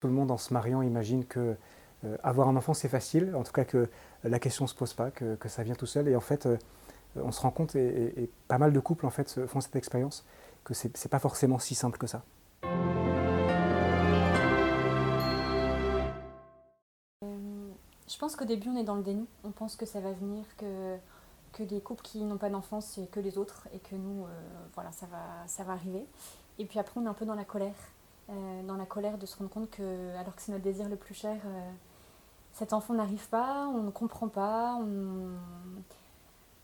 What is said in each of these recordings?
Tout le monde en se mariant imagine que avoir un enfant c'est facile, en tout cas que la question ne se pose pas, que ça vient tout seul. Et en fait, on se rend compte, et pas mal de couples en fait font cette expérience, que c'est pas forcément si simple que ça. Je pense qu'au début, on est dans le déni. On pense que ça va venir, que les couples qui n'ont pas d'enfants, c'est que les autres, et que nous, voilà, ça va arriver. Et puis après, on est un peu dans la colère de se rendre compte que, alors que c'est notre désir le plus cher, cet enfant n'arrive pas, on ne comprend pas,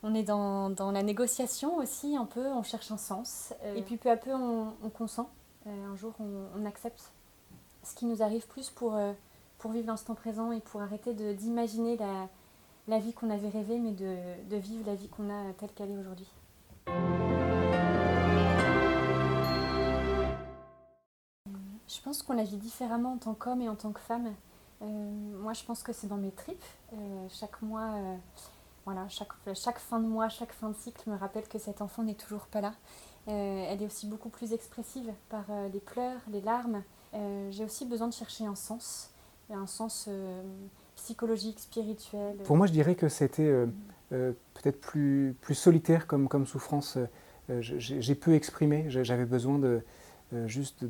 on est dans la négociation aussi, un peu, on cherche un sens. Et puis peu à peu, on consent. Un jour, on accepte ce qui nous arrive plus pour vivre l'instant présent et pour arrêter d'imaginer la vie qu'on avait rêvée, mais de vivre la vie qu'on a telle qu'elle est aujourd'hui. Je pense qu'on la vit différemment en tant qu'homme et en tant que femme. Moi, je pense que c'est dans mes tripes. Chaque mois, voilà, chaque fin de mois, chaque fin de cycle me rappelle que cet enfant n'est toujours pas là. Elle est aussi beaucoup plus expressive par les pleurs, les larmes. J'ai aussi besoin de chercher un sens psychologique, spirituel. Pour moi, je dirais que c'était peut-être plus solitaire comme souffrance. J'ai peu exprimé, j'avais besoin juste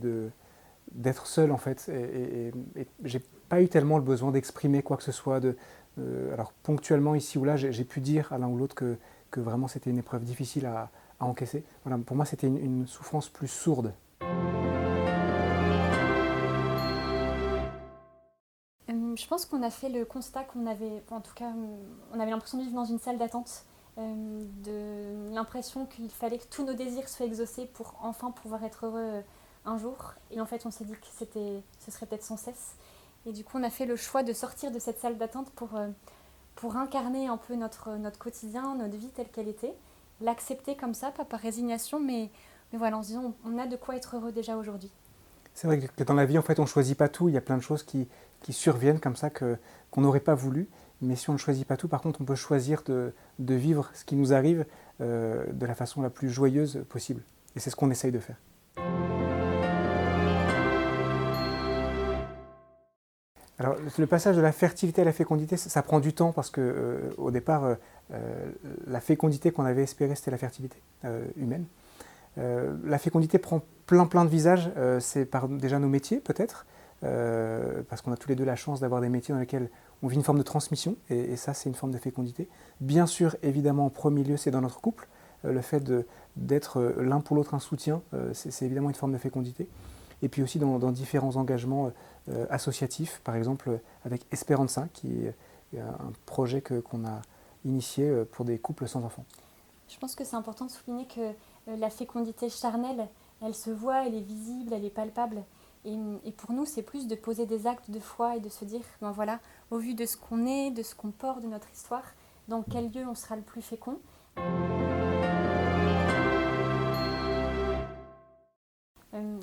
d'être seul en fait. Et j'ai pas eu tellement le besoin d'exprimer quoi que ce soit. Alors ponctuellement ici ou là, j'ai pu dire à l'un ou l'autre que vraiment c'était une épreuve difficile à encaisser. Voilà, pour moi, c'était une souffrance plus sourde. Je pense qu'on a fait le constat qu'on avait, en tout cas, on avait l'impression de vivre dans une salle d'attente, de l'impression qu'il fallait que tous nos désirs soient exaucés pour enfin pouvoir être heureux un jour. Et en fait, on s'est dit que ce serait peut-être sans cesse. Et du coup, on a fait le choix de sortir de cette salle d'attente pour incarner un peu notre quotidien, notre vie telle qu'elle était, l'accepter comme ça, pas par résignation, mais voilà, en se disant on a de quoi être heureux déjà aujourd'hui. C'est vrai que dans la vie, en fait, on ne choisit pas tout. Il y a plein de choses qui surviennent comme ça qu'on n'aurait pas voulu. Mais si on ne choisit pas tout, par contre, on peut choisir de vivre ce qui nous arrive de la façon la plus joyeuse possible. Et c'est ce qu'on essaye de faire. Alors, le passage de la fertilité à la fécondité, ça prend du temps parce que au départ, la fécondité qu'on avait espérée, c'était la fertilité humaine. La fécondité prend plein de visages. C'est par déjà nos métiers, peut-être, parce qu'on a tous les deux la chance d'avoir des métiers dans lesquels on vit une forme de transmission, et ça, c'est une forme de fécondité. Bien sûr, évidemment, en premier lieu, c'est dans notre couple. Le fait d'être l'un pour l'autre un soutien, c'est évidemment une forme de fécondité. Et puis aussi dans différents engagements associatifs, par exemple avec Esperanza, qui est un projet qu'on a initié pour des couples sans enfants. Je pense que c'est important de souligner que la fécondité charnelle, elle se voit, elle est visible, elle est palpable. Et pour nous, c'est plus de poser des actes de foi et de se dire, ben voilà, au vu de ce qu'on est, de ce qu'on porte, de notre histoire, dans quel lieu on sera le plus fécond.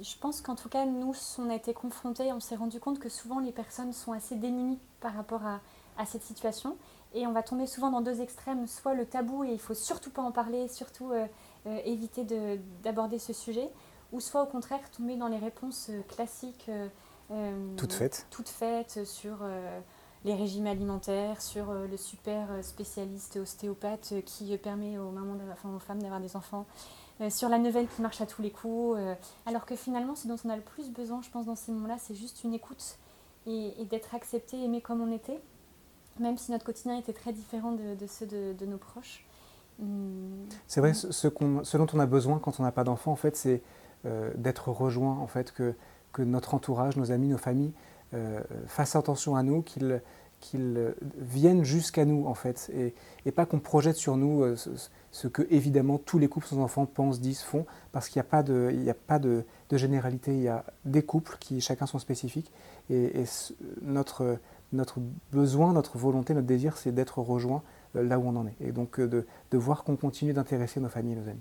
Je pense qu'en tout cas, nous, on a été confrontés, on s'est rendu compte que souvent les personnes sont assez démunies par rapport à cette situation. Et on va tomber souvent dans deux extrêmes, soit le tabou et il faut surtout pas en parler, surtout éviter d'aborder ce sujet, ou soit au contraire tomber dans les réponses classiques, toutes faites sur les régimes alimentaires, sur le super spécialiste ostéopathe qui permet aux mamans, enfin aux femmes d'avoir des enfants, sur la nouvelle qui marche à tous les coups, alors que finalement ce dont on a le plus besoin, je pense, dans ces moments-là, c'est juste une écoute et d'être accepté, aimé comme on était, même si notre quotidien était très différent de ceux de nos proches. C'est vrai, ce dont on a besoin quand on n'a pas d'enfant, en fait, c'est d'être rejoint, en fait, que notre entourage, nos amis, nos familles fassent attention à nous, qu'ils viennent jusqu'à nous, en fait, et pas qu'on projette sur nous ce que, évidemment, tous les couples sans enfants pensent, disent, font, parce qu'il n'y a pas de généralité. Il y a des couples qui, chacun sont spécifiques, et notre besoin, notre volonté, notre désir, c'est d'être rejoint là où on en est. Et donc de voir qu'on continue d'intéresser nos familles et nos amis.